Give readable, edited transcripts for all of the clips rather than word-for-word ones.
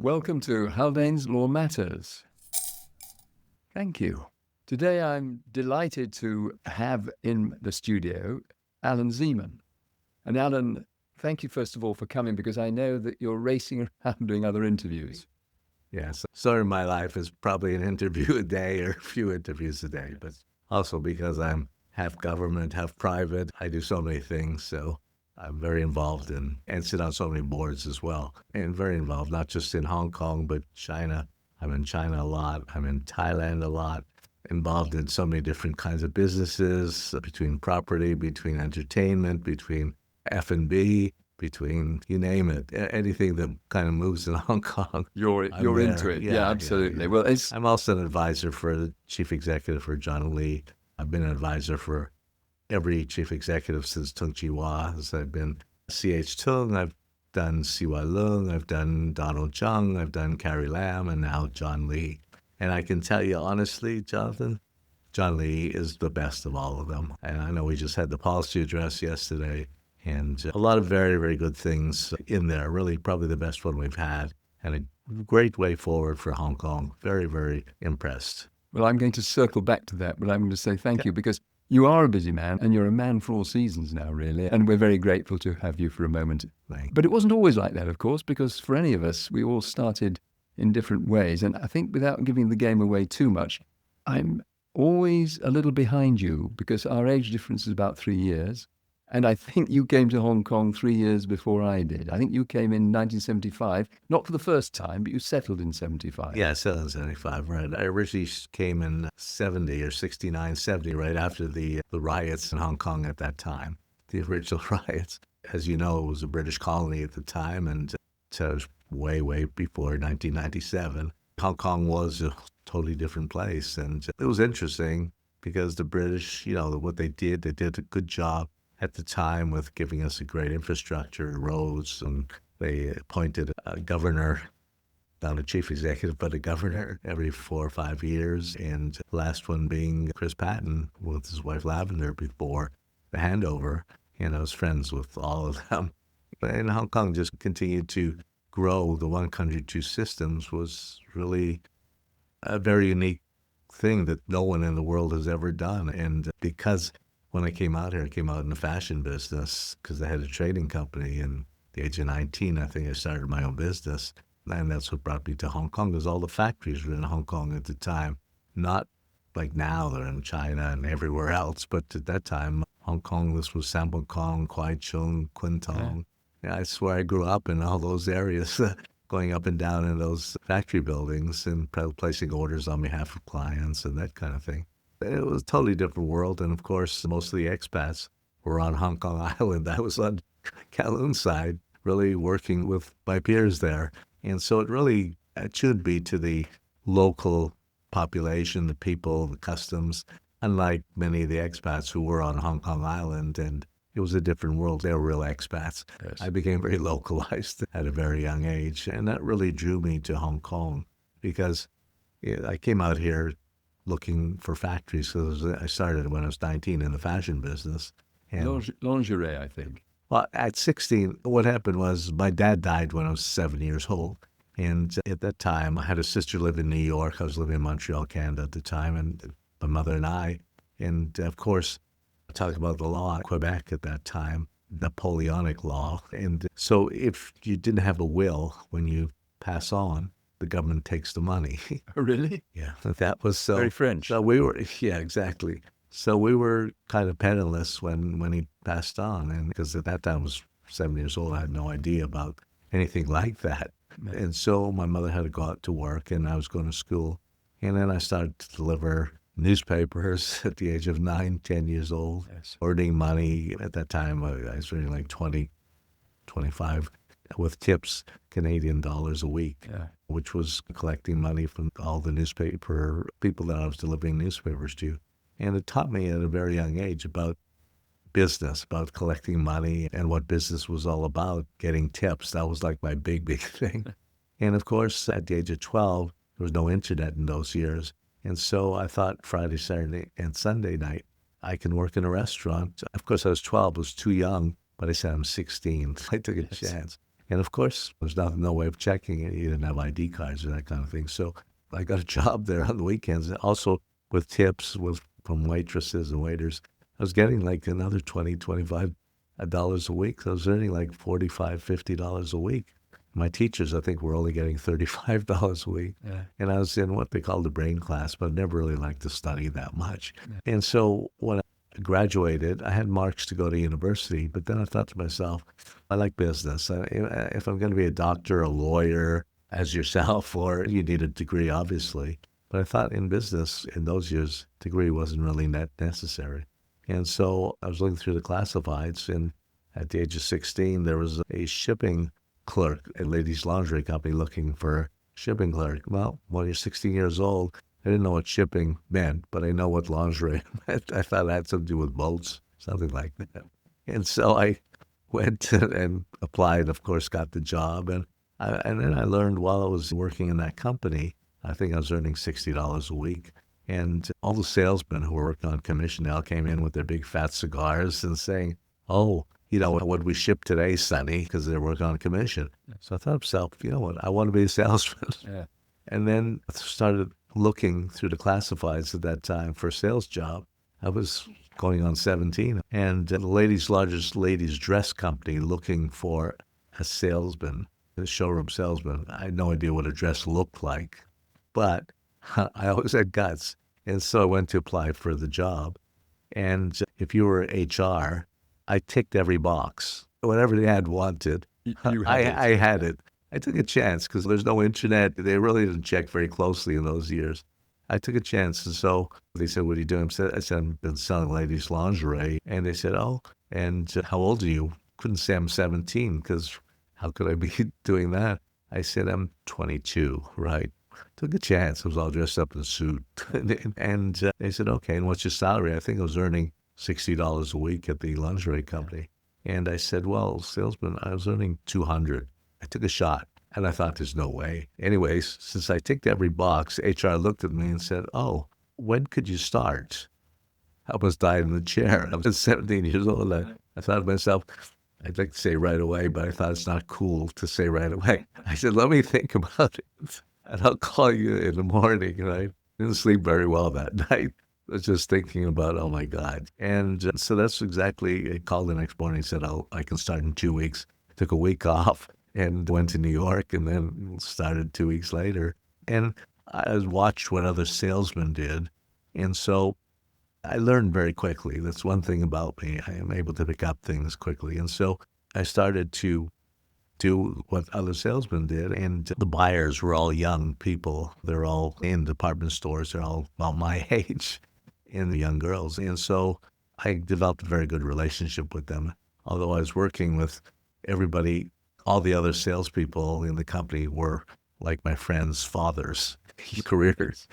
Welcome to Haldanes Law Matters. Thank you. Today I'm delighted to have in the studio Allan Zeman. And Allan, thank you first of all for coming, because I know that you're racing around doing other interviews. Yes. So in my life is probably an interview a day or a few interviews a day, but also because I'm half government, half private, I do so many things. So I'm very involved in and sit on so many boards as well. And very involved, not just in Hong Kong, but China. I'm in China a lot. I'm in Thailand a lot. Involved in so many different kinds of businesses, between property, between entertainment, between F&B, between, you name it, anything that kind of moves in Hong Kong. You're into it. Yeah, absolutely. Yeah. Well, I'm also an advisor for the chief executive for John Lee. I've been an advisor for every chief executive since Tung Chi-Wah. I've been C.H. Tung, I've done Siwa Lung, I've done Donald Chung, I've done Carrie Lam, and now John Lee. And I can tell you honestly, Jonathan, John Lee is the best of all of them. And I know we just had the policy address yesterday, and a lot of very, very good things in there. Really, probably the best one we've had, and a great way forward for Hong Kong. Very, very impressed. well, I'm going to circle back to that, but I'm going to say thank you, because you are a busy man and you're a man for all seasons now, really. And we're very grateful to have you for a moment. But it wasn't always like that, of course, because for any of us, we all started in different ways. And I think without giving the game away too much, I'm always a little behind you, because our age difference is about 3 years. And I think you came to Hong Kong 3 years before I did. I think you came in 1975, not for the first time, but you settled in 75. Yeah, settled in 75, right. I originally came in 70 or 69, 70, right after the riots in Hong Kong at that time, the original riots. As you know, it was a British colony at the time, and so it was way, way before 1997. Hong Kong was a totally different place, and it was interesting because the British, what they did a good job at the time with giving us a great infrastructure, roads, and they appointed a governor, not a chief executive, but a governor every 4 or 5 years. And the last one being Chris Patton with his wife Lavender before the handover. And I was friends with all of them. And Hong Kong just continued to grow. The one country, two systems was really a very unique thing that no one in the world has ever done. And because when I came out here, I came out in the fashion business because I had a trading company. And at the age of 19, I think I started my own business. And that's what brought me to Hong Kong, because all the factories were in Hong Kong at the time. Not like now, they're in China and everywhere else. But at that time, Hong Kong, this was Sambong, Kwai Chung, Kwun Tong. Yeah, I swear I grew up in all those areas, going up and down in those factory buildings and placing orders on behalf of clients and that kind of thing. It was a totally different world. And of course, most of the expats were on Hong Kong Island. I was on Kowloon's side, really working with my peers there. And so it should be to the local population, the people, the customs, unlike many of the expats who were on Hong Kong Island. And it was a different world. They were real expats. Yes. I became very localized at a very young age. And that really drew me to Hong Kong, because I came out here looking for factories. So I started when I was 19 in the fashion business. And lingerie, I think. Well, at 16, what happened was my dad died when I was 7 years old. And at that time, I had a sister live in New York. I was living in Montreal, Canada at the time, and my mother and I. And of course, talk about the law in Quebec at that time, Napoleonic law. And so if you didn't have a will when you pass on, the government takes the money. Really? Yeah, that was so. Very French. So yeah, exactly. So we were kind of penniless when he passed on. And because at that time I was 7 years old, I had no idea about anything like that. Man. And so my mother had to go out to work, and I was going to school. And then I started to deliver newspapers at the age of 9, 10 years old, yes. Earning money. At that time, I was earning like 20, 25 with tips, Canadian dollars a week, yeah. Which was collecting money from all the newspaper people that I was delivering newspapers to. And it taught me at a very young age about business, about collecting money and what business was all about, getting tips. That was like my big, big thing. And of course, at the age of 12, there was no internet in those years. And so I thought Friday, Saturday, and Sunday night, I can work in a restaurant. Of course, I was 12, I was too young, but I said I'm 16. I took a chance. And of course, there's no way of checking it. You didn't have ID cards or that kind of thing. So I got a job there on the weekends, also with tips from waitresses and waiters. I was getting like another $25 a week. So I was earning like $45, $50 a week. My teachers, I think, were only getting $35 a week. Yeah. And I was in what they call the brain class, but I never really liked to study that much. Yeah. And so when I graduated, I had marks to go to university, but then I thought to myself, I like business. If I'm going to be a doctor, a lawyer, as yourself, or you need a degree, obviously. But I thought in business, in those years, degree wasn't really necessary. And so I was looking through the classifieds, and at the age of 16, there was a shipping clerk, a ladies' lingerie company looking for a shipping clerk. Well, when you're 16 years old, I didn't know what shipping meant, but I know what lingerie meant. I thought it had something to do with boats, something like that. And so I went and applied, of course, got the job. And then I learned while I was working in that company, I think I was earning $60 a week. And all the salesmen who were working on commission now came in with their big fat cigars and saying, oh, you know, what we ship today, Sonny, because they're working on commission. So I thought to myself, you know what, I want to be a salesman. Yeah. And then I started looking through the classifieds at that time for a sales job. I was going on 17. And the largest ladies' dress company looking for a salesman, a showroom salesman. I had no idea what a dress looked like, but I always had guts. And so I went to apply for the job. And if you were HR, I ticked every box. Whatever the ad wanted, I had it. I took a chance because there's no internet. They really didn't check very closely in those years. I took a chance. And so they said, what are you doing? I said, I've been selling ladies' lingerie. And they said, oh, and how old are you? Couldn't say I'm 17 because how could I be doing that? I said, I'm 22, right? Took a chance. I was all dressed up in a suit. And they said, okay, and what's your salary? I think I was earning $60 a week at the lingerie company. And I said, well, salesman, I was earning $200. I took a shot, and I thought there's no way. Anyways, since I ticked every box, HR looked at me and said, oh, when could you start? I almost died in the chair. I was 17 years old. I thought to myself, I'd like to say right away, but I thought it's not cool to say right away. I said, let me think about it, and I'll call you in the morning. And I didn't sleep very well that night. I was just thinking about, oh, my God. And so that's exactly, I called the next morning and said, I can start in 2 weeks. Took a week off and went to New York and then started 2 weeks later. And I watched what other salesmen did. And so I learned very quickly. That's one thing about me. I am able to pick up things quickly. And so I started to do what other salesmen did. And the buyers were all young people. They're all in department stores. They're all about my age, and the young girls. And so I developed a very good relationship with them. Although I was working with everybody, all the other salespeople in the company were like my friends' fathers, careers.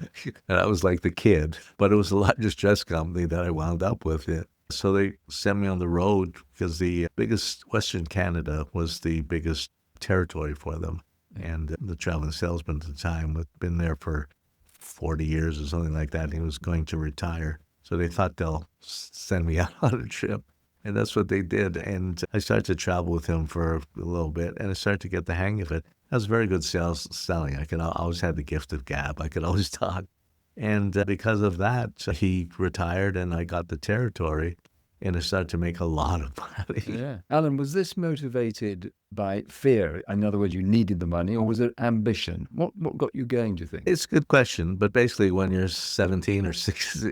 And I was like the kid, but it was the largest dress company that I wound up with. So they sent me on the road because the biggest, Western Canada was the biggest territory for them. And the traveling salesman at the time had been there for 40 years or something like that. He was going to retire. So they thought they'll send me out on a trip. And that's what they did. And I started to travel with him for a little bit, and I started to get the hang of it. I was very good selling. I always had the gift of gab. I could always talk. And because of that, he retired, and I got the territory, and I started to make a lot of money. Yeah. Allan, was this motivated by fear? In other words, you needed the money, or was it ambition? What got you going, do you think? It's a good question. But basically, when you're 17 or 16,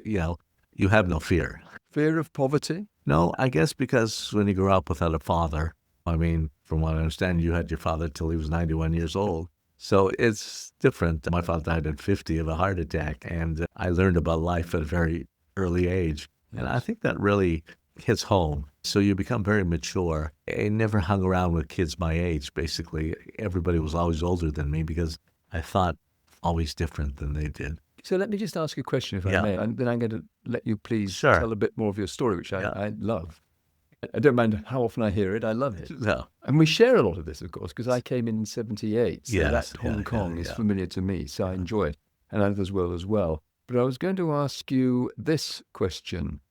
you have no fear. Fear of poverty? No, I guess because when you grow up without a father, I mean, from what I understand, you had your father till he was 91 years old. So it's different. My father died at 50 of a heart attack, and I learned about life at a very early age. Yes. And I think that really hits home. So you become very mature. I never hung around with kids my age, basically. Everybody was always older than me because I thought always different than they did. So let me just ask you a question, if I may, and then I'm going to let you please Sure. tell a bit more of your story, which I love. I don't mind how often I hear it. I love it. No. And we share a lot of this, of course, because I came in 78. So Yes, that Hong Kong is familiar to me, so I enjoy it, and others will as well. But I was going to ask you this question.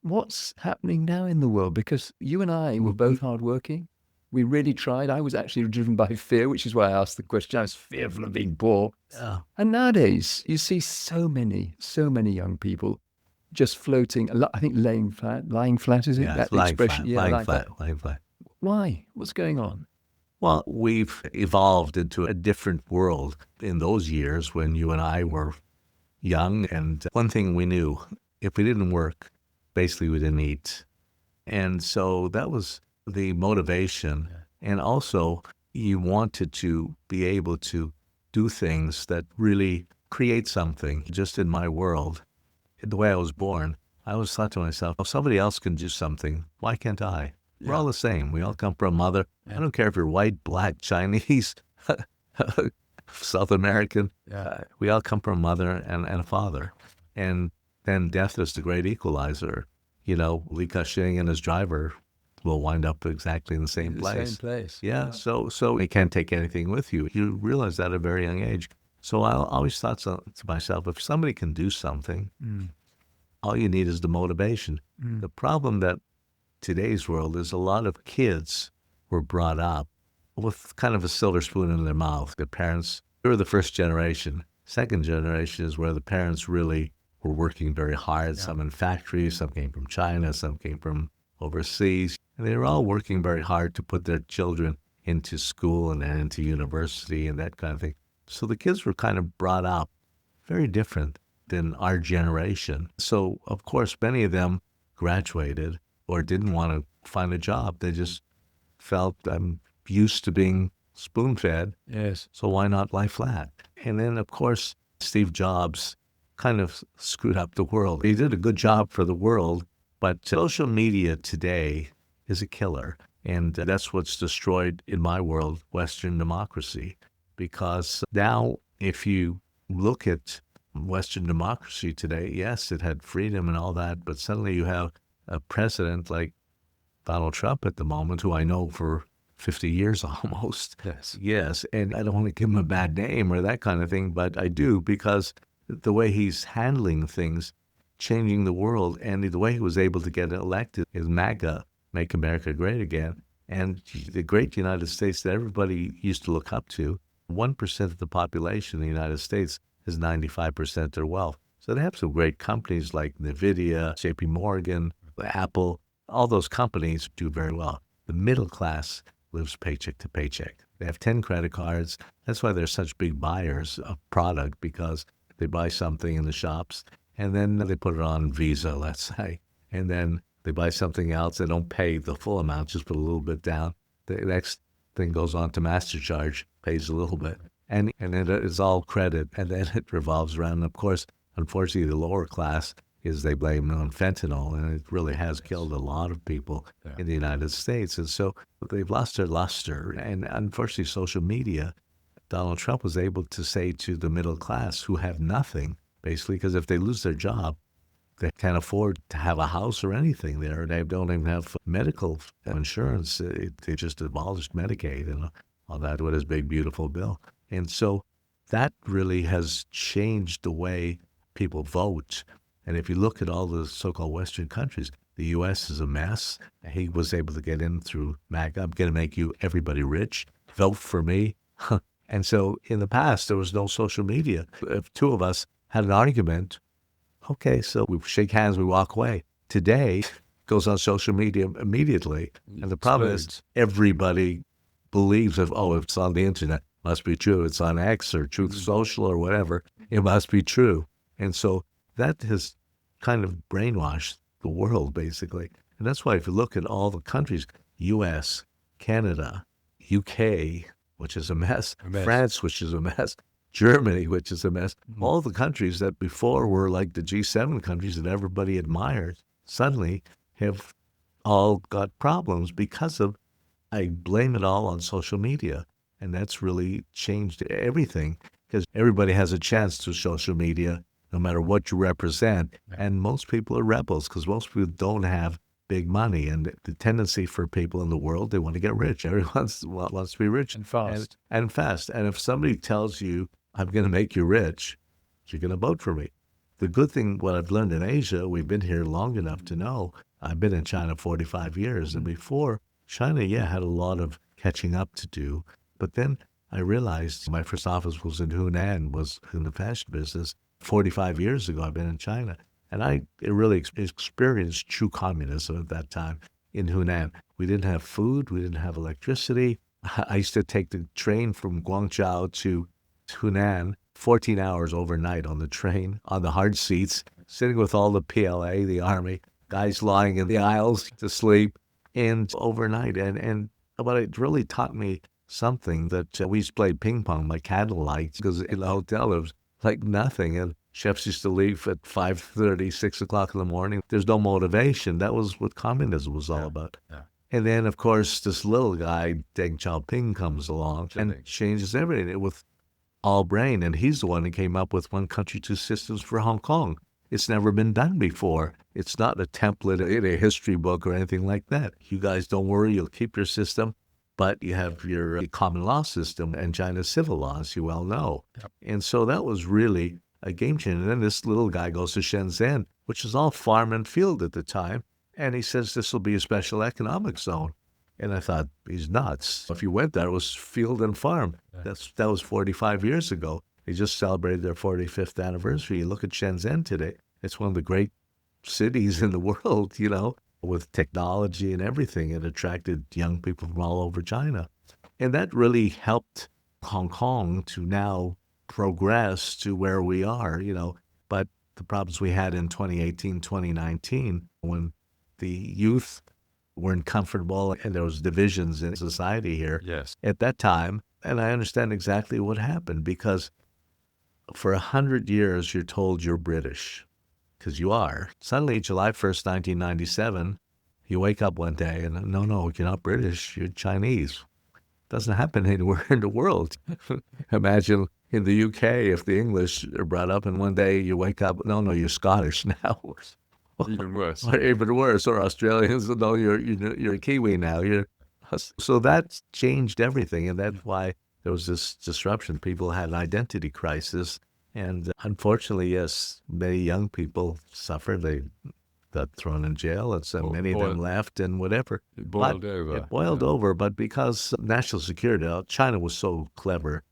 What's happening now in the world? Because you and I were both hardworking. We really tried. I was actually driven by fear, which is why I asked the question. I was fearful of being poor. Yeah. And nowadays, you see so many young people just floating. I think lying flat, is it? Yeah, That it's lying expression? flat, Yeah, lying lying flat. flat, lying flat. Why? What's going on? Well, we've evolved into a different world in those years when you and I were young. And one thing we knew, if we didn't work, basically we didn't eat. And so that was the motivation. And also, you wanted to be able to do things that really create something. Just in my world, the way I was born, I always thought to myself, if somebody else can do something, why can't I? We're all the same. We all come from a mother. I don't care if you're white, black, Chinese, South American. We all come from a mother and a father. And then death is the great equalizer. You know, Li Ka-shing and his driver will wind up exactly in the same place. Same place. Yeah, so you can't take anything with you. You realize that at a very young age. So I always thought to myself, if somebody can do something, all you need is the motivation. The problem that today's world is a lot of kids were brought up with kind of a silver spoon in their mouth. Their parents, they were the first generation. Second generation is where the parents really were working very hard. Some in factories, some came from China, some came from overseas. And they were all working very hard to put their children into school and then into university and that kind of thing. So the kids were kind of brought up very different than our generation. So, of course, many of them graduated or didn't want to find a job. They just felt, I'm used to being spoon-fed, Yes. so why not lie flat? And then, of course, Steve Jobs kind of screwed up the world. He did a good job for the world, but social media today is a killer. And that's what's destroyed, in my world, Western democracy. Because now, if you look at Western democracy today, yes, it had freedom and all that, but suddenly you have a president like Donald Trump at the moment, who I know for 50 years almost. Yes, and I don't want to give him a bad name or that kind of thing, but I do, because the way he's handling things, changing the world, and the way he was able to get elected is MAGA, Make America Great Again, and the great United States that everybody used to look up to. 1% of the population in the United States is 95% of their wealth. So they have some great companies like NVIDIA, JP Morgan, Apple. All those companies do very well. The middle class lives paycheck to paycheck. They have 10 credit cards. That's why they're such big buyers of product, because they buy something in the shops and then they put it on Visa, let's say. And then they buy something else. They don't pay the full amount, just put a little bit down. The next thing goes on to MasterCharge, pays a little bit. And then it's all credit, and then it revolves around. And of course, unfortunately, the lower class is they blame it on fentanyl, and it really has killed a lot of people in the United States. And so they've lost their luster. And unfortunately, social media, Donald Trump was able to say to the middle class who have nothing, basically, because if they lose their job, they can't afford to have a house or anything there. They don't even have medical insurance. They just abolished Medicaid and all that with his big, beautiful bill. And so that really has changed the way people vote. And if you look at all the so-called Western countries, the U.S. is a mess. He was able to get in through MAGA. I'm going to make you everybody rich. Vote for me. And so in the past, there was no social media. If two of us had an argument, okay, so we shake hands, we walk away. Today, it goes on social media immediately. And the problem is everybody believes that, oh, if it's on the internet, it must be true. It's on X or Truth Social or whatever, it must be true. And so that has kind of brainwashed the world, basically. And that's why if you look at all the countries, U.S., Canada, U.K., which is a mess, France, which is a mess, Germany, which is a mess, all the countries that before were like the G7 countries that everybody admired, suddenly have all got problems because of, I blame it all on social media. And that's really changed everything, because everybody has a chance through social media, no matter what you represent. And most people are rebels, because most people don't have big money. And the tendency for people in the world, they want to get rich. Everyone wants to be rich. And fast. And fast. And if somebody tells you, I'm going to make you rich, you're going to vote for me. The good thing, what I've learned in Asia, we've been here long enough to know, I've been in China 45 years. And before, China, had a lot of catching up to do. But then I realized my first office was in Hunan, was in the fashion business. 45 years ago, I've been in China. And I really experienced true communism at that time in Hunan. We didn't have food. We didn't have electricity. I used to take the train from Guangzhou to Hunan, 14 hours overnight on the train, on the hard seats, sitting with all the PLA, the army, guys lying in the aisles to sleep, and overnight. But it really taught me something that we used to play ping pong by candlelight, because in the hotel it was like nothing. And chefs used to leave at 5:30, 6 o'clock in the morning. There's no motivation. That was what communism was all about. Yeah. And then, of course, this little guy, Deng Xiaoping, comes along and changes everything with all brain. And he's the one that came up with one country, two systems for Hong Kong. It's never been done before. It's not a template in a history book or anything like that. You guys don't worry, you'll keep your system, but you have your common law system and China's civil law, as you well know. Yep. And so that was really a game changer. And then this little guy goes to Shenzhen, which is all farm and field at the time, and he says this will be a special economic zone. And I thought, he's nuts. If you went there, it was field and farm. Yeah. That was 45 years ago. They just celebrated their 45th anniversary. You look at Shenzhen today, it's one of the great cities in the world, with technology and everything. It attracted young people from all over China. And that really helped Hong Kong to now progress to where we are, But the problems we had in 2018, 2019, when the youth weren't comfortable and there was divisions in society here. Yes. At that time, and I understand exactly what happened, because for 100 years you're told you're British, because you are. Suddenly, July 1st, 1997, you wake up one day and, no, you're not British, you're Chinese. Doesn't happen anywhere in the world. Imagine in the UK, if the English are brought up and one day you wake up, no, you're Scottish now. Even worse. Or even worse, or Australians, no, you're a Kiwi now. So that changed everything, and that's why there was this disruption. People had an identity crisis, and unfortunately, yes, many young people suffered. They got thrown in jail, and so many of them left, and whatever. It boiled over. It boiled over, but because national security, China was so clever,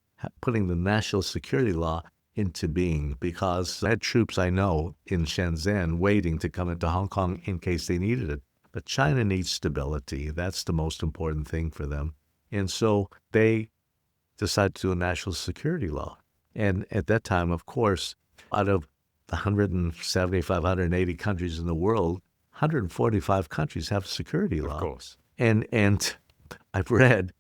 putting the national security law into being, because I had troops I know in Shenzhen waiting to come into Hong Kong in case they needed it. But China needs stability. That's the most important thing for them. And so they decided to do a national security law. And at that time, of course, out of the 175, 180 countries in the world, 145 countries have a security law. Of course. And I've read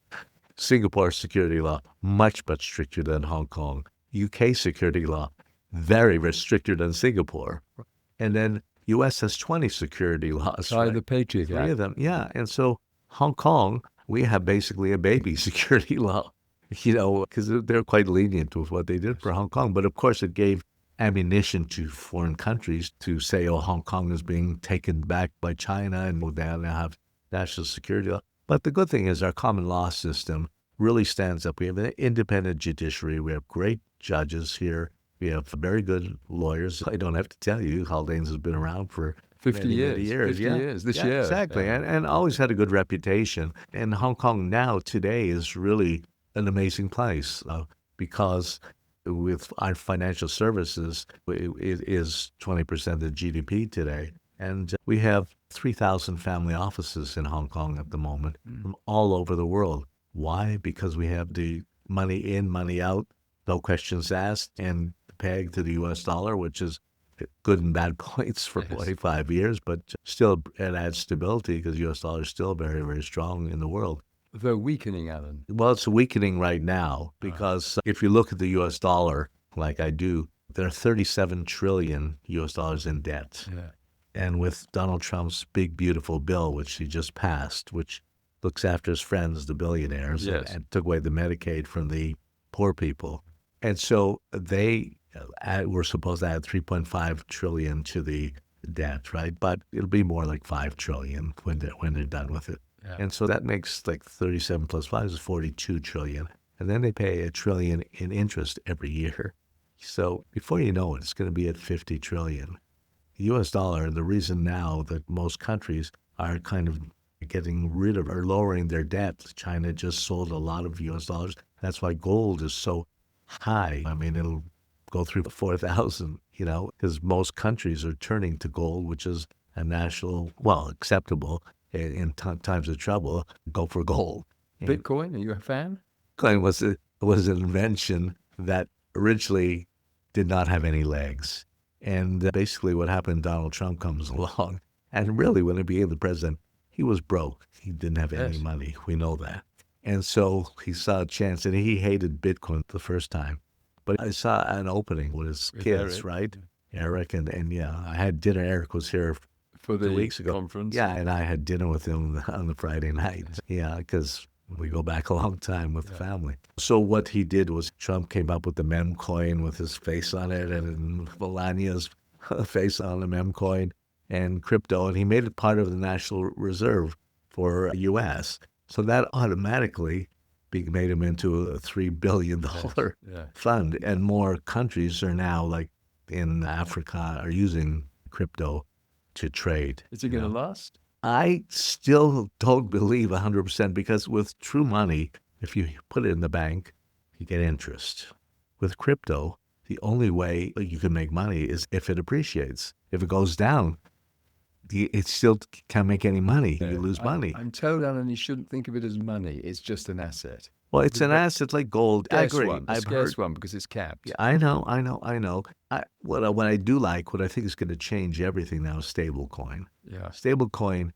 Singapore's security law, much stricter than Hong Kong. UK security law, very, very stricter than Singapore. And then U.S. has 20 security laws. Try right? the Patriot Three Act. of them, yeah. And so Hong Kong, we have basically a baby security law, because they're quite lenient with what they did for Hong Kong. But of course, it gave ammunition to foreign countries to say, Hong Kong is being taken back by China and we'll now have national security law. But the good thing is our common law system really stands up. We have an independent judiciary. We have great judges here. We have very good lawyers. I don't have to tell you, Haldanes has been around for 50 many, years. many years. 50 years this year. Exactly. Yeah. And always had a good reputation. And Hong Kong now, today, is really an amazing place because with our financial services, it is 20% of the GDP today. And we have 3,000 family offices in Hong Kong at the moment from all over the world. Why? Because we have the money in, money out, no questions asked, and pegged to the U.S. dollar, which is good and bad points for 45 years, but still it adds stability because the U.S. dollar is still very, very strong in the world. Though weakening, Allan. Well, it's weakening right now because if you look at the U.S. dollar, like I do, there are 37 trillion U.S. dollars in debt. Yeah. And with Donald Trump's big, beautiful bill, which he just passed, which looks after his friends, the billionaires, Yes. and took away the Medicaid from the poor people. And so they were supposed to add 3.5 trillion to the debt, right? But it'll be more like 5 trillion when they're done with it. Yeah. And so that makes like 37 plus 5 is 42 trillion. And then they pay $1 trillion in interest every year. So before you know it, it's going to be at 50 trillion. The U.S. dollar, the reason now that most countries are kind of getting rid of or lowering their debt. China just sold a lot of US dollars. That's why gold is so high. I mean, it'll go through 4,000, because most countries are turning to gold, which is a national, acceptable in times of trouble, go for gold. And Bitcoin, are you a fan? Bitcoin was an invention that originally did not have any legs. And basically what happened, Donald Trump comes along. And really, when he became the president, he was broke. He didn't have any money. We know that. And so he saw a chance, and he hated Bitcoin the first time. But I saw an opening with his kids, Eric. right? Eric, and yeah, I had dinner. Eric was here For the 2 weeks ago. conference? Yeah, and I had dinner with him on the Friday night. Yeah, because we go back a long time with the family. So what he did was Trump came up with the mem coin with his face on it and Melania's face on the mem coin and crypto, and he made it part of the National Reserve for U.S. So that automatically made him into a $3 billion fund. And more countries are now, like in Africa, are using crypto to trade. Is it going to last? I still don't believe 100% because with true money, if you put it in the bank, you get interest. With crypto, the only way you can make money is if it appreciates. If it goes down, it still can't make any money. You lose money. I'm told, Alan, you shouldn't think of it as money. It's just an asset. Well, it's an asset like gold. I agree. A scarce one because it's capped. Yeah, I know. What I do like, what I think is going to change everything now is stablecoin. Yeah. Stablecoin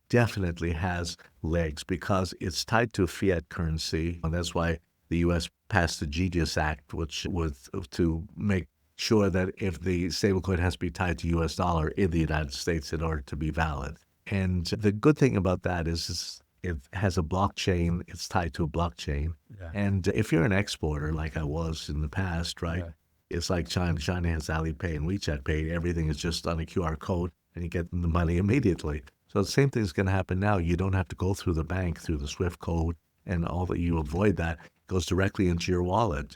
definitely has legs because it's tied to fiat currency. And that's why the U.S. passed the Genius Act, which was to make sure that if the stablecoin has to be tied to U.S. dollar in the United States in order to be valid. And the good thing about that is it has a blockchain. It's tied to a blockchain. Yeah. And if you're an exporter, like I was in the past, right? Yeah. It's like China. China has Alipay and WeChat Pay. Everything is just on a QR code, and you get the money immediately. So the same thing is going to happen now. You don't have to go through the bank, through the SWIFT code, and all that. You avoid that. It goes directly into your wallet.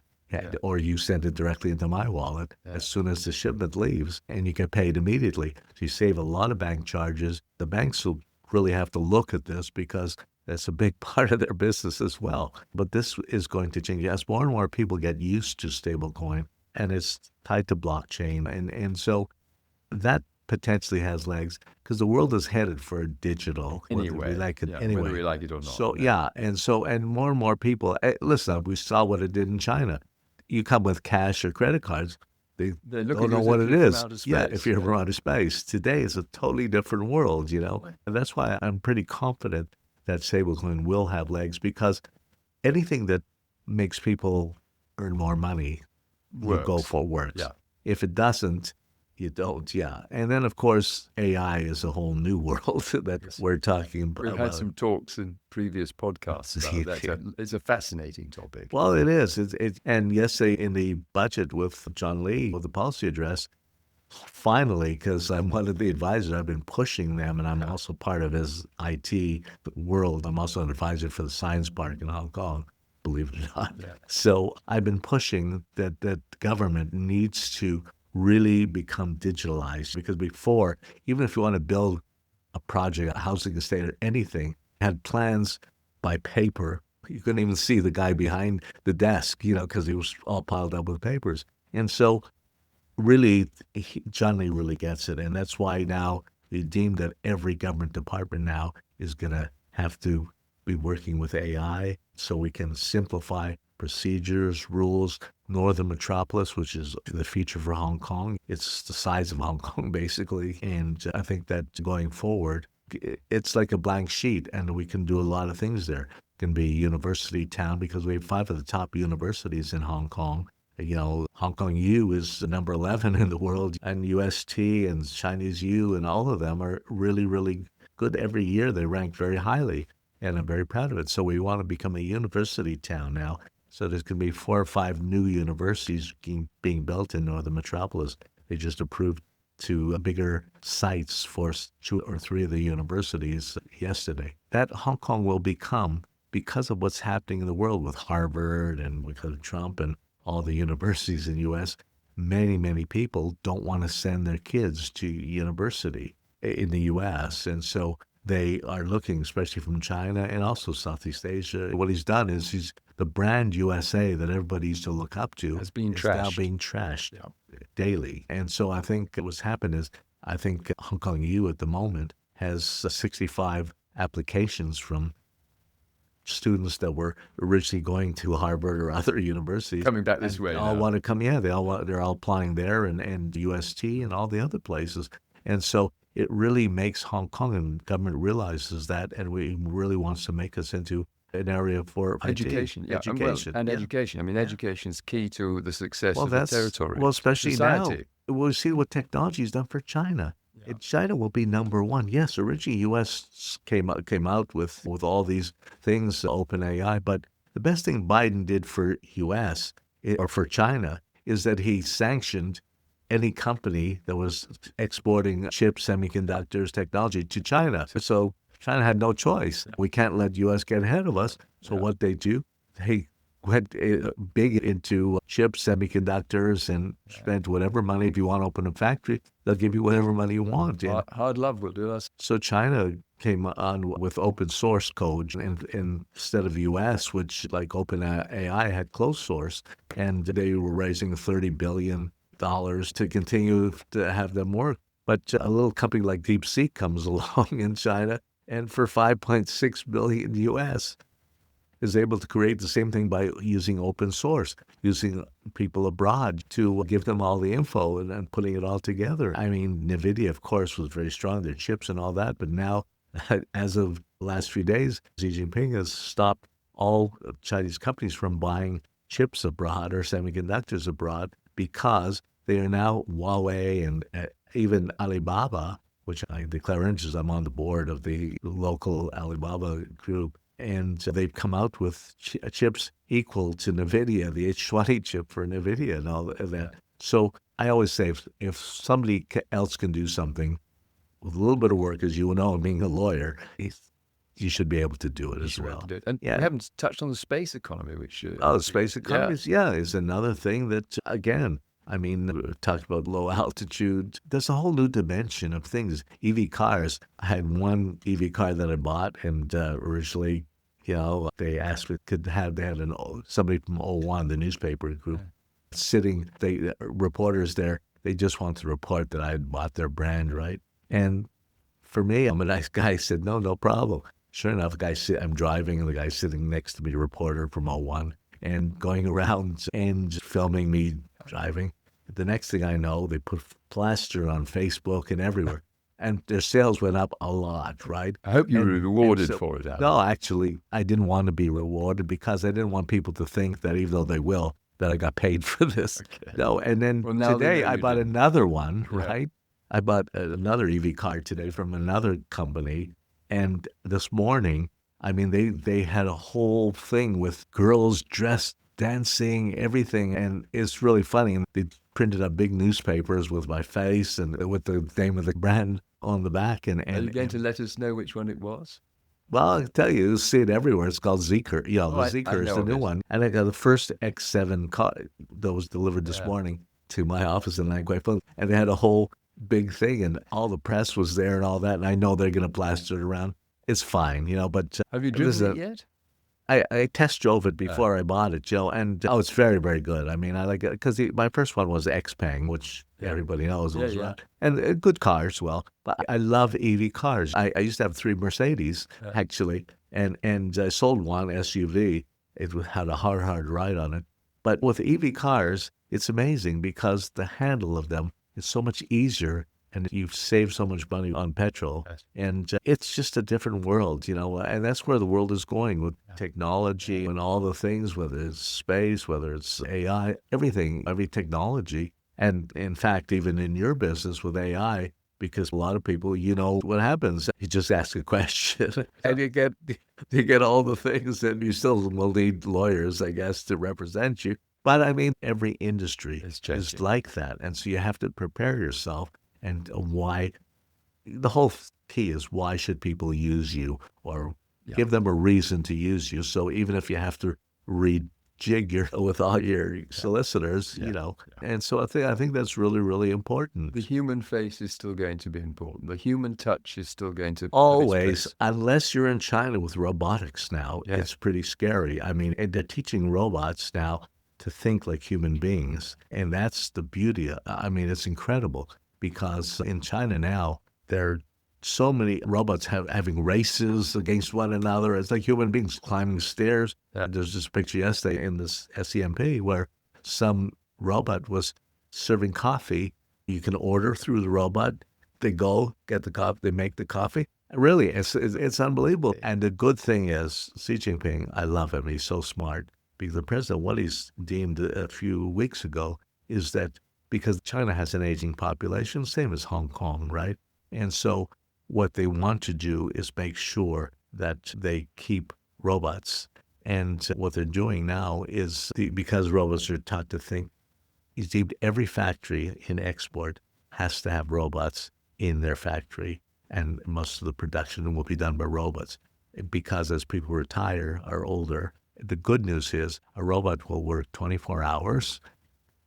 Or you send it directly into my wallet as soon as the shipment leaves, and you get paid immediately. So you save a lot of bank charges. The banks will really have to look at this because that's a big part of their business as well. But this is going to change. As more and more people get used to stablecoin, and it's tied to blockchain, and so that potentially has legs because the world is headed for digital. Anyway, whether we like it, whether we like it or not. So and more and more people. Listen, we saw what it did in China. You come with cash or credit cards, they don't know what it is. Yeah, if you're from outer space. Today is a totally different world, And that's why I'm pretty confident that stablecoin will have legs because anything that makes people earn more money will go for works. Yeah. If it doesn't, you don't. Yeah. And then, of course, AI is a whole new world that we're talking about. We've had some talks in previous podcasts about that. It's a fascinating topic. Well, it is. And yesterday in the budget with John Lee, with the policy address, finally, because I'm one of the advisors, I've been pushing them, and I'm also part of his IT world. I'm also an advisor for the Science Park in Hong Kong, believe it or not. Yeah. So I've been pushing that government needs to really become digitalized because before, even if you want to build a project, a housing estate or anything, had plans by paper. You couldn't even see the guy behind the desk, because he was all piled up with papers. And so really, John Lee really gets it. And that's why now we deem that every government department now is going to have to be working with AI so we can simplify procedures, rules. Northern Metropolis, which is the feature for Hong Kong, it's the size of Hong Kong, basically. And I think that going forward, it's like a blank sheet, and we can do a lot of things there. It can be university town because we have 5 of the top universities in Hong Kong. Hong Kong U is the number 11 in the world, and UST and Chinese U and all of them are really, really good. Every year they rank very highly, and I'm very proud of it. So we want to become a university town now. So there's going to be 4 or 5 new universities being built in Northern Metropolis. They just approved 2 bigger sites for 2 or 3 of the universities yesterday. That Hong Kong will become, because of what's happening in the world with Harvard and because of Trump and all the universities in the U.S., many, many people don't want to send their kids to university in the U.S. And so they are looking, especially from China and also Southeast Asia. What he's done is the brand USA that everybody used to look up to Has been is now trashed. being trashed Yeah. daily. And so I think what's happened is I think Hong Kong U at the moment has 65 applications from students that were originally going to Harvard or other universities Coming back this and way all now. want to come. Yeah, they're all applying there and UST and all the other places. And so it really makes Hong Kong, and government realizes that, and we really wants to make us into an area for IT. Education, yeah, Education, and yeah. education. I mean, education is key to the success Well, of the that's territory. especially society. now. We'll see what technology has done for China. Yeah. China will be number one. Yes, originally U.S. came out with all these things, OpenAI, but the best thing Biden did for U.S. Or for China is that he sanctioned any company that was exporting chips, semiconductors, technology to China. So China had no choice. We can't let U.S. get ahead of us. So what they do, they went big into chips, semiconductors, and spent whatever money. If you want to open a factory, they'll give you whatever money you want. And Hard love will do us. so China came on with open source code instead of U.S., which like OpenAI had closed source, and they were raising $30 billion to continue to have them work. But a little company like DeepSeek comes along in China, and for $5.6 billion U.S., is able to create the same thing by using open source, using people abroad to give them all the info and then putting it all together. I mean, NVIDIA, of course, was very strong, their chips and all that, but now, as of the last few days, Xi Jinping has stopped all Chinese companies from buying chips abroad or semiconductors abroad because they are now Huawei and even Alibaba, which I declare interest. I'm on the board of the local Alibaba group. And they've come out with chips equal to NVIDIA, the H20 chip for NVIDIA and all that. So I always say if somebody else can do something with a little bit of work, as you know, being a lawyer, you should be able to do it as well. And we haven't touched on the space economy, which... the space economy is another thing that, again, I mean, we talked about low altitude. There's a whole new dimension of things. EV cars. I had one EV car that I bought, and originally, they asked me they had somebody from O1, the newspaper group, sitting. Reporters there. They just wanted to report that I had bought their brand, right? And for me, I'm a nice guy. Said no problem. Sure enough, I'm driving, and the guy sitting next to me, a reporter from O1, and going around and filming me driving. The next thing I know, they put plaster on Facebook and everywhere. And their sales went up a lot, right? I hope you were rewarded for it. No, actually, I didn't want to be rewarded because I didn't want people to think that, even though they will, that I got paid for this. Okay. No, and then today I bought another one, right? I bought another EV car today from another company. And this morning, I mean, they had a whole thing with girls dressed, dancing, everything. And it's really funny. And they printed up big newspapers with my face and with the name of the brand on the back. And are you going to let us know which one it was? Well, I'll tell you, you'll see it everywhere. It's called Zeekr. The Zeekr is the new one. And I got the first X7 car that was delivered this morning to my office in Lan Kwai Fong. And they had a whole big thing, and all the press was there and all that. And I know they're going to plaster it around. It's fine, but... Have you driven it yet? I test drove it before I bought it, Joe, and it's very, very good. I mean, I like it because my first one was Xpeng, which everybody knows was right. And a good car as well. But I love EV cars. I used to have 3 Mercedes, actually, and I sold one SUV. It had a hard ride on it. But with EV cars, it's amazing because the handle of them is so much easier. And you save so much money on petrol. Yes. And it's just a different world, and that's where the world is going with technology and all the things, whether it's space, whether it's AI, everything, every technology. And in fact, even in your business with AI, because a lot of people, what happens. You just ask a question and you get all the things, and you still will need lawyers, I guess, to represent you. But I mean, every industry is like that. And so you have to prepare yourself. And why, the whole key is why should people use you or give them a reason to use you. So even if you have to read jig with all your solicitors, Yeah. you know. Yeah. And so I think that's really, really important. The human face is still going to be important. The human touch is still going to have its Always, place. unless you're in China with robotics now, Yeah. it's pretty scary. I mean, and they're teaching robots now to think like human beings. And that's the beauty. I mean, it's incredible because in China now, there are so many robots having races against one another. It's like human beings climbing stairs. Yeah. There's this picture yesterday in this SEMP where some robot was serving coffee. You can order through the robot. They go get the coffee. They make the coffee. Really, it's unbelievable. And the good thing is, Xi Jinping, I love him. He's so smart. Because the president, what he's deemed a few weeks ago is that because China has an aging population, same as Hong Kong, right? And so what they want to do is make sure that they keep robots. And what they're doing now is, because robots are taught to think, he's deemed every factory in export has to have robots in their factory, and most of the production will be done by robots. Because as people retire or older, the good news is a robot will work 24 hours.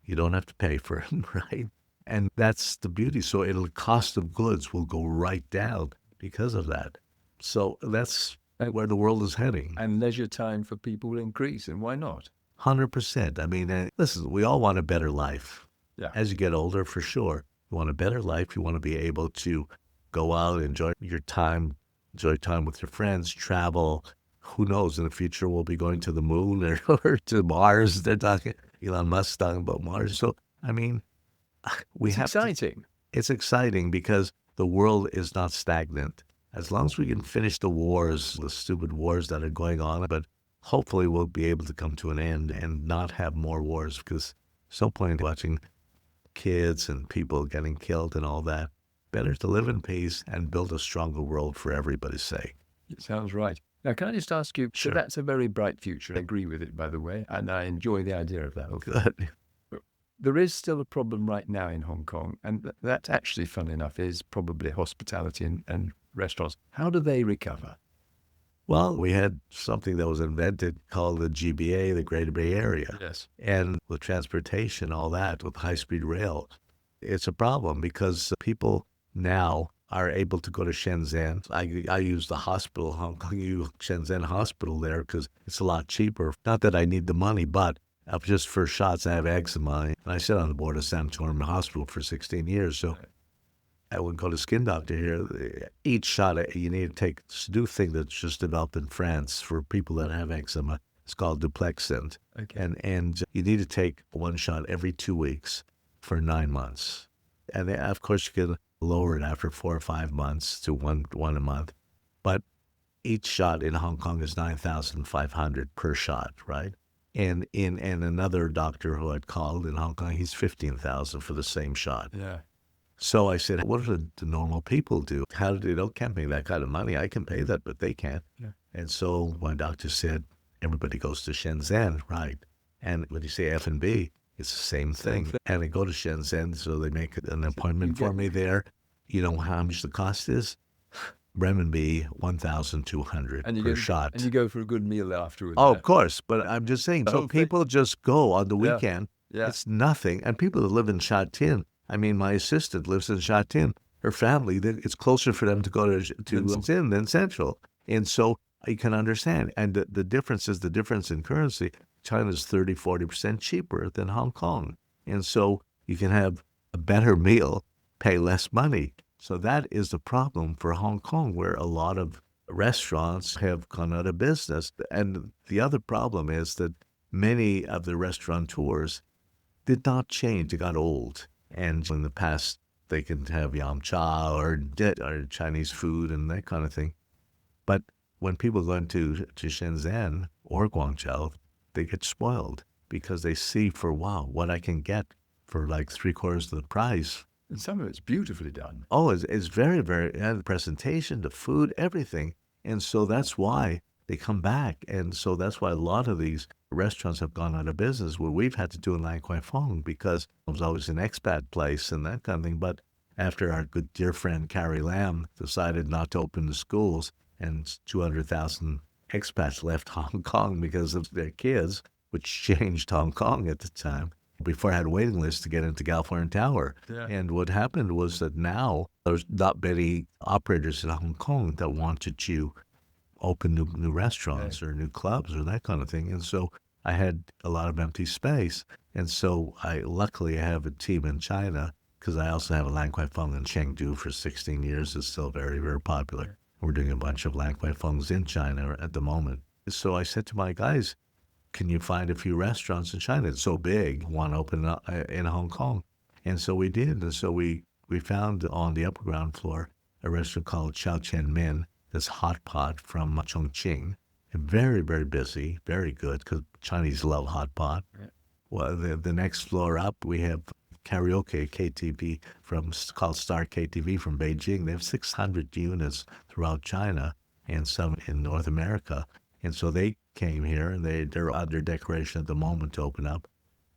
You don't have to pay for it, right? And that's the beauty. So the cost of goods will go right down because of that. So that's where the world is heading. And leisure time for people will increase, and why not? 100%. I mean, listen, we all want a better life. Yeah. As you get older, for sure. You want a better life. You want to be able to go out, enjoy your time, enjoy time with your friends, travel. Who knows? In the future, we'll be going to the moon or to Mars. They're talking, Elon Musk's talking about Mars. So, I mean, It's exciting. It's exciting because the world is not stagnant. As long as we can finish the wars, the stupid wars that are going on, but hopefully we'll be able to come to an end and not have more wars, because there's no point watching kids and people getting killed and all that. Better to live in peace and build a stronger world for everybody's sake. It sounds right. Now, can I just ask you, Sure. so that's a very bright future. I agree with it, by the way, and I enjoy the idea of that. Good. There is still a problem right now in Hong Kong, and that actually, fun enough, is probably hospitality and restaurants. How do they recover? Well, we had something that was invented called the GBA, the Greater Bay Area. Yes. And with transportation, all that, with high-speed rail, it's a problem because people now are able to go to Shenzhen. I use the hospital, Hong Kong Shenzhen Hospital there because it's a lot cheaper. Not that I need the money, but just for shots, I have eczema. And I sit on the board of Sanatorium Hospital for 16 years, so I would go to skin doctor here. Each shot you need to take, it's a new thing that's just developed in France for people that have eczema. It's called Duplexant. Okay. And you need to take one shot every 2 weeks for 9 months. And then, of course, you can lower it after 4 or 5 months to one a month. But each shot in Hong Kong is 9,500 per shot, right? And another doctor who I'd called in Hong Kong, he's 15,000 for the same shot. Yeah. So I said, what do the normal people do? How do they can't pay that kind of money? I can pay that, but they can't. Yeah. And so my doctor said, everybody goes to Shenzhen, right? And when you say F&B, it's the same thing. And I go to Shenzhen, so they make an appointment for me there. You know how much the cost is? Renminbi 1,200 per shot. And you go for a good meal afterwards. Oh, of course. But I'm just saying, so people just go on the weekend. Yeah. It's nothing. And people that live in Sha Tin, I mean, my assistant lives in Sha Tin. Her family, it's closer for them to go to Shenzhen than Central. And so you can understand. And the difference is the difference in currency. China's 30, 40% cheaper than Hong Kong. And so you can have a better meal, pay less money. So that is the problem for Hong Kong, where a lot of restaurants have gone out of business. And the other problem is that many of the restaurateurs did not change. They got old. And in the past, they can have yam cha or Chinese food and that kind of thing. But when people go into Shenzhen or Guangzhou, they get spoiled because they see wow, what I can get for like 3/4 of the price. And some of it's beautifully done. Oh, it's very, very, and the presentation, the food, everything. And so that's why they come back. And so that's why a lot of these restaurants have gone out of business, what we've had to do in Lan Kwai Fong, because it was always an expat place and that kind of thing. But after our good dear friend Carrie Lam decided not to open the schools and 200,000 expats left Hong Kong because of their kids, which changed Hong Kong at the time. Before I had waiting lists to get into California Tower. Yeah. And what happened was that now there's not many operators in Hong Kong that wanted to open new restaurants or new clubs or that kind of thing. And so I had a lot of empty space. And so luckily I have a team in China, because I also have a Lan Kwai Fong in Chengdu for 16 years. It's still very, very popular. We're doing a bunch of Lan Kwai Fongs in China at the moment. So I said to my guys, can you find a few restaurants in China? It's so big, want to open up in Hong Kong. And so we did. And so we found on the upper ground floor a restaurant called Chow Chen Min, this hot pot from Chongqing. Very, very busy, very good, because Chinese love hot pot. Yeah. Well, the next floor up, we have karaoke KTV called Star KTV from Beijing. They have 600 units throughout China and some in North America. And so they came here, and they're under decoration at the moment to open up.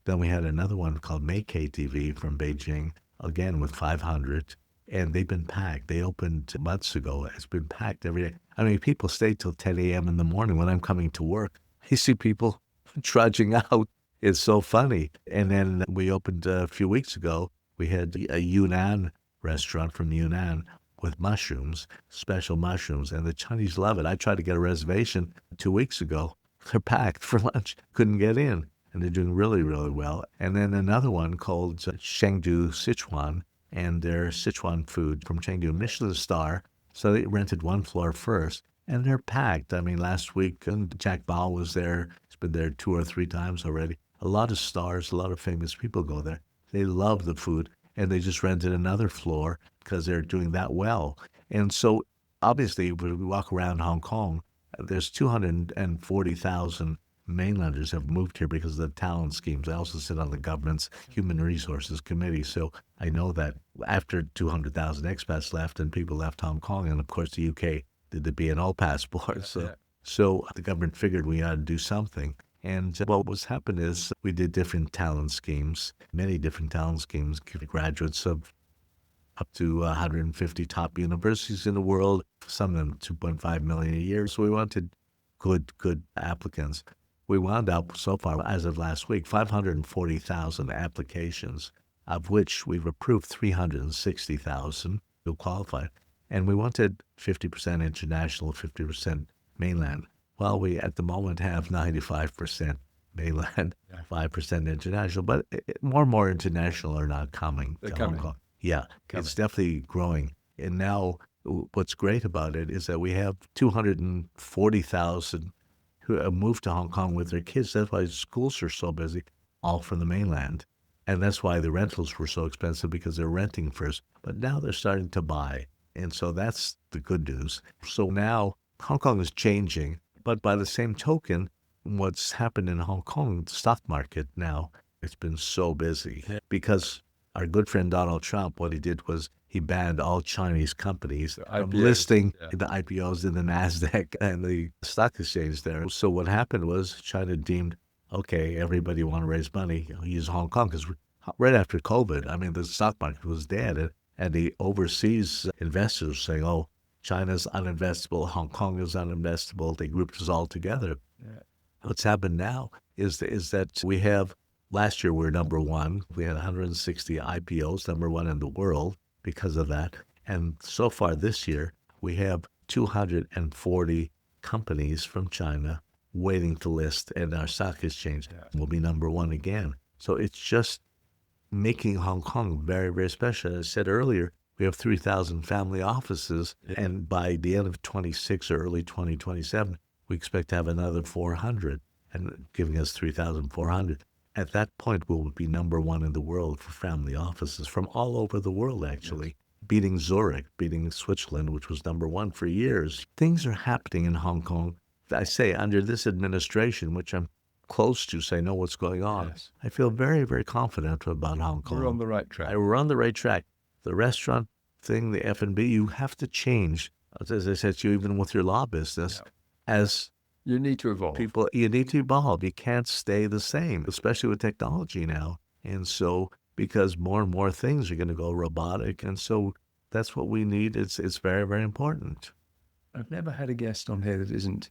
Then we had another one called May KTV from Beijing, again with 500. And they've been packed. They opened months ago. It's been packed every day. I mean, people stay till 10 a.m. in the morning when I'm coming to work. I see people trudging out. It's so funny. And then we opened a few weeks ago. We had a Yunnan restaurant from Yunnan with mushrooms, special mushrooms, and the Chinese love it. I tried to get a reservation 2 weeks ago. They're packed for lunch. Couldn't get in. And they're doing really, really well. And then another one called Chengdu Sichuan, and their Sichuan food from Chengdu, Michelin star. So they rented one floor first, and they're packed. I mean, last week, Jack Bao was there. He's been there 2 or 3 times already. A lot of stars, a lot of famous people go there. They love the food, and they just rented another floor because they're doing that well. And so, obviously, when we walk around Hong Kong, there's 240,000 mainlanders have moved here because of the talent schemes. I also sit on the government's Human Resources Committee, so I know that after 200,000 expats left and people left Hong Kong, and of course the UK did the B&O passport, so the government figured we ought to do something. And what's happened is we did different talent schemes, many different talent schemes, graduates of up to 150 top universities in the world, some of them 2.5 million a year. So we wanted good applicants. We wound up so far, as of last week, 540,000 applications, of which we've approved 360,000 who qualified. And we wanted 50% international, 50% mainland. Well, we at the moment have 95% mainland, 5% international, but more and more international are not coming to Hong Kong. Yeah, it's definitely growing. And now what's great about it is that we have 240,000 who have moved to Hong Kong with their kids. That's why schools are so busy, all from the mainland. And that's why the rentals were so expensive, because they're renting first. But now they're starting to buy. And so that's the good news. So now Hong Kong is changing. But by the same token, what's happened in Hong Kong, the stock market now, it's been so busy because our good friend Donald Trump, what he did was he banned all Chinese companies from listing the IPOs in the NASDAQ and the stock exchange there. So what happened was China deemed, okay, everybody want to raise money, use Hong Kong, because right after COVID, I mean, the stock market was dead, and the overseas investors were saying, oh, China's uninvestable, Hong Kong is uninvestable. They grouped us all together. Yeah. What's happened now is that we have, last year we were number one. We had 160 IPOs, number one in the world because of that. And so far this year, we have 240 companies from China waiting to list in our stock exchange. Yeah. We'll be number one again. So it's just making Hong Kong very, very special. As I said earlier, we have 3,000 family offices, and by the end of 26 or early 2027, we expect to have another 400, and giving us 3,400. At that point, we'll be number one in the world for family offices from all over the world, actually, beating Zurich, beating Switzerland, which was number one for years. Things are happening in Hong Kong. I say under this administration, which I'm close to, so I know what's going on. Yes. I feel very, very confident about Hong Kong. We're on the right track. We're on the right track. The restaurant thing, the F&B, you have to change, as I said to you, even with your law business, as you need to evolve. You need to evolve. You can't stay the same, especially with technology now. And so, because more and more things are going to go robotic, and so that's what we need. It's very, very important. I've never had a guest on here that isn't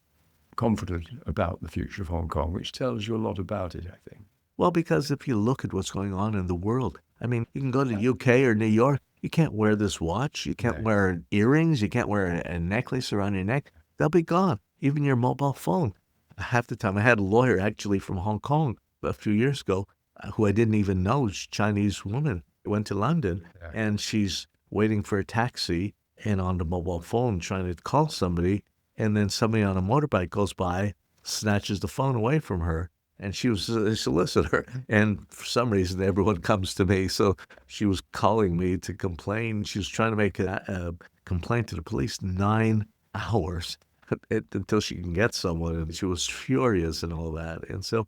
confident about the future of Hong Kong, which tells you a lot about it, I think. Well, because if you look at what's going on in the world, I mean, you can go to the UK or New York, you can't wear this watch, you can't wear earrings, you can't wear a necklace around your neck. They'll be gone. Even your mobile phone. Half the time, I had a lawyer actually from Hong Kong a few years ago who I didn't even know, she's a Chinese woman, went to London, and she's waiting for a taxi and on the mobile phone trying to call somebody, and then somebody on a motorbike goes by, snatches the phone away from her, and she was a solicitor. And for some reason, everyone comes to me. So she was calling me to complain. She was trying to make a complaint to the police 9 hours until she can get someone. And she was furious and all that. And so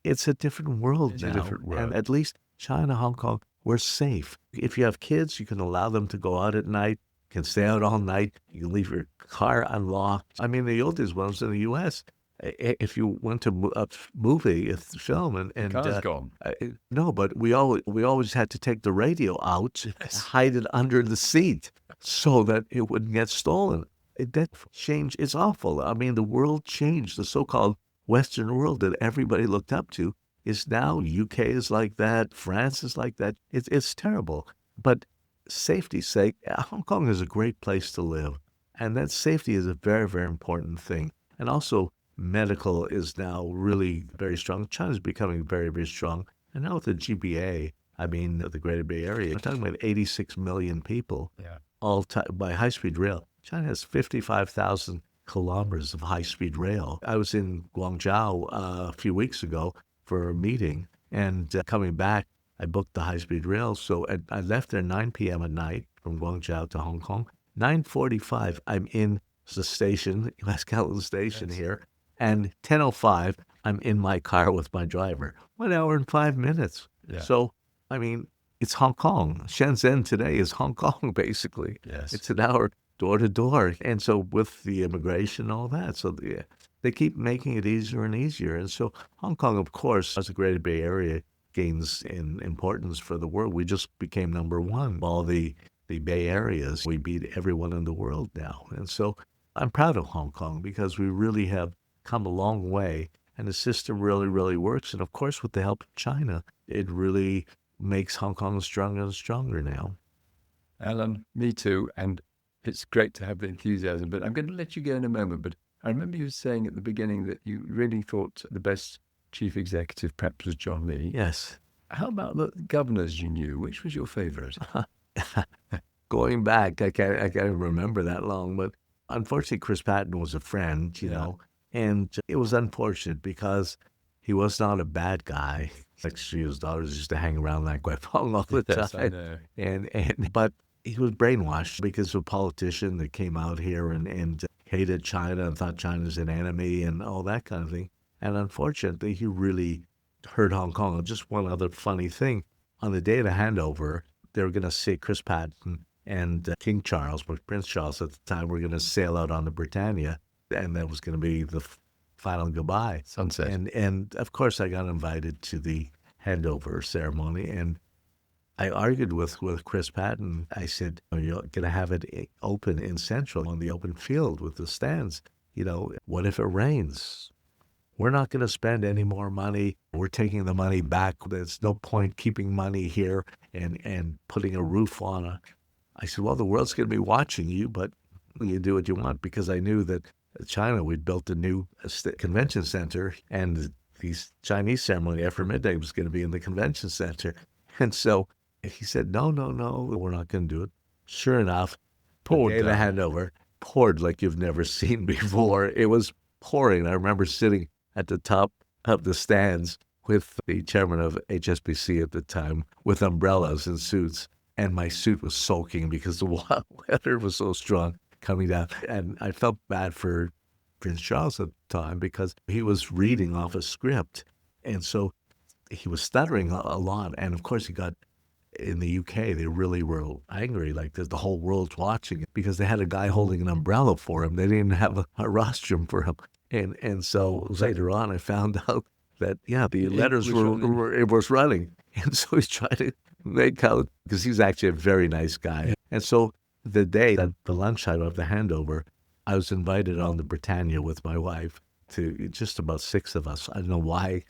it's a different world now. And at least China, Hong Kong, we're safe. If you have kids, you can allow them to go out at night, can stay out all night. You can leave your car unlocked. I mean, the old days when I was in the U.S., if you went to a movie, a film, and Car's gone. No, but we always had to take the radio out, hide it under the seat, so that it wouldn't get stolen. That changed. It's awful. I mean, the world changed. The so-called Western world that everybody looked up to is now. UK is like that. France is like that. It's terrible. But safety's sake, Hong Kong is a great place to live, and that safety is a very, very important thing. And also, medical is now really very strong. China's becoming very, very strong. And now with the GBA, I mean, the Greater Bay Area, we're talking about 86 million people, all by high-speed rail. China has 55,000 kilometers of high-speed rail. I was in Guangzhou a few weeks ago for a meeting, and coming back, I booked the high-speed rail. So I left there 9 p.m. at night from Guangzhou to Hong Kong. 9:45, I'm in the station, West Kowloon Station here. And 10:05, I'm in my car with my driver. 1 hour and 5 minutes. So, I mean, it's Hong Kong. Shenzhen today is Hong Kong, basically. It's an hour door to door. And so with the immigration and all that, so they keep making it easier and easier. And so Hong Kong, of course, as the Greater Bay Area gains in importance for the world, we just became number one. All the Bay Areas, we beat everyone in the world now. And so I'm proud of Hong Kong because we really have come a long way, and the system really, really works. And of course, with the help of China, it really makes Hong Kong stronger and stronger now. Allan, me too, and it's great to have the enthusiasm, but I'm going to let you go in a moment. But I remember you saying at the beginning that you really thought the best chief executive perhaps was John Lee. Yes. How about the governors you knew? Which was your favorite? Going back, I can't remember that long, but unfortunately, Chris Patton was a friend, you know. And it was unfortunate because he was not a bad guy. Actually, his daughters used to hang around Lan Kwai Fong all the time. Yes, I know. But he was brainwashed because of a politician that came out here and hated China and thought China's an enemy and all that kind of thing. And unfortunately, he really hurt Hong Kong. And just one other funny thing, on the day of the handover, they were going to see Chris Patton and King Charles, but Prince Charles at the time, were going to sail out on the Britannia. And that was going to be the final goodbye. Sunset. And of course, I got invited to the handover ceremony. And I argued with Chris Patton. I said, you're going to have it open in Central on the open field with the stands. You know, what if it rains? We're not going to spend any more money. We're taking the money back. There's no point keeping money here and putting a roof on it. I said, well, the world's going to be watching you, but you do what you want, because I knew that China, we'd built a new convention center, and the Chinese ceremony after midday was going to be in the convention center. And so he said, no, we're not going to do it. Sure enough, poured the handover, poured like you've never seen before. It was pouring. I remember sitting at the top of the stands with the chairman of HSBC at the time with umbrellas and suits, and my suit was soaking because the weather was so strong coming down. And I felt bad for Prince Charles at the time because he was reading off a script. And so he was stuttering a lot. And of course, he got, in the UK, they really were angry, like the whole world's watching it, because they had a guy holding an umbrella for him. They didn't have a rostrum for him. And so later on, I found out that, the letters it was running. And so he's trying to make out, because he's actually a very nice guy. And so the day that the lunchtime of the handover, I was invited on the Britannia with my wife to just about 6 of us. I don't know why,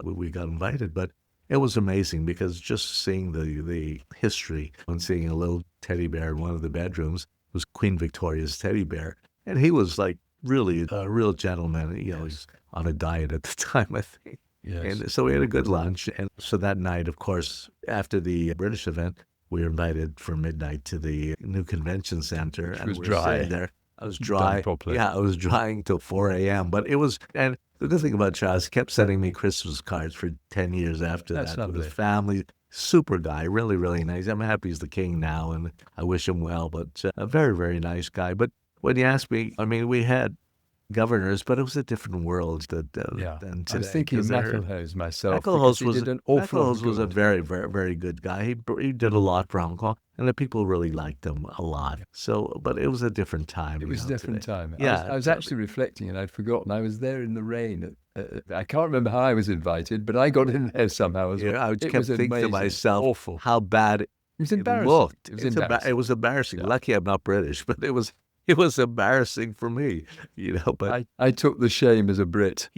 we got invited, but it was amazing because just seeing the history and seeing a little teddy bear in one of the bedrooms was Queen Victoria's teddy bear. And he was like really a real gentleman. He was on a diet at the time, I think. Yes. And so we had a good lunch. And so that night, of course, after the British event, we were invited for midnight to the new convention center. Which and was we were dry. sitting there. I was dry. Done properly. Yeah, I was drying till 4 a.m. But it was, and the good thing about Charles, he kept sending me Christmas cards for 10 years after That's that with lovely. his family. Super guy, really, really nice. I'm happy he's the king now, and I wish him well. But a very, very nice guy. But when you ask me, I mean, we had governors, but it was a different world than today. I was thinking of Maclehose myself. Maclehose because he did an awful lot of was a good. very, very, very good guy. He did a lot for Hong Kong, and the people really liked him a lot. So, but it was a different time. It was a different time. Yeah, I was actually reflecting, and I'd forgotten. I was there in the rain. I can't remember how I was invited, but I got in there somehow as well. I It kept was thinking to amazing. myself, Awful. how bad It was it embarrassing. looked. It was embarrassing. It was embarrassing. Yeah. Lucky I'm not British, but it was embarrassing for me, But I took the shame as a Brit.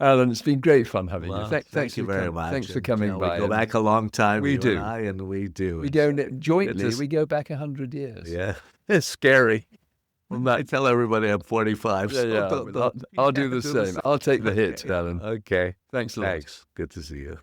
Alan, it's been great fun having you. Thank you very much. Thanks for And, coming by. We go and back a long time. We you do. and we do. We go jointly. just- We go back 100 years. Yeah, it's scary. I tell everybody I'm 45. Yeah, so yeah. don't- I'll do the do the same. I'll take the hit, Alan. Okay. Thanks a lot. Thanks. Good to see you.